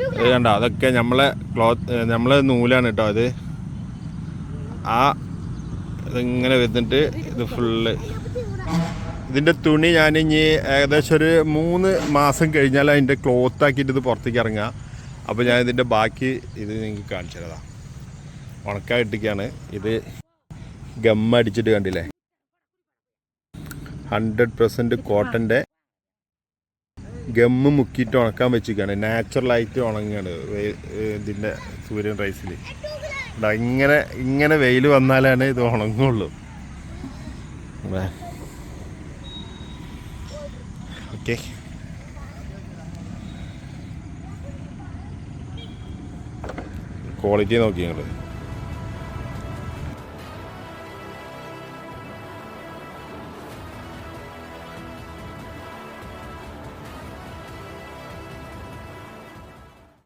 അത് കണ്ടോ, അതൊക്കെ നമ്മളെ നൂലാണ് കേട്ടോ. അത് ഇതിങ്ങനെ വരുന്നിട്ട് ഇത് ഫുള്ള് ഇതിൻ്റെ തുണി ഞാനിനി ഏകദേശം ഒരു 3 മാസം കഴിഞ്ഞാൽ അതിൻ്റെ ക്ലോത്ത് ആക്കിയിട്ട് ഇത് പുറത്തേക്ക് ഇറങ്ങുക. അപ്പോൾ ഞാൻ ഇതിൻ്റെ ബാക്കി ഇത് നിങ്ങൾക്ക് കാണിച്ചു തരാം. ഉണക്കായിട്ടിരിക്കുകയാണ്. ഇത് ഗമ്മടിച്ചിട്ട് കണ്ടില്ലേ, 100% കോട്ടൻ്റെ ഗമ്മ് മുക്കിയിട്ട് ഉണക്കാൻ വെച്ചിരിക്കുകയാണ്. നാച്ചുറലായിട്ട് ഉണങ്ങുകയാണ് ഇതിൻ്റെ സൂര്യൻ റൈസിൽ. ഇങ്ങനെ വെയിൽ വന്നാലാണ് ഇത് ഉണങ്ങുള്ളൂ. ഓക്കെ, ക്വാളിറ്റി നോക്കി ഞങ്ങൾ.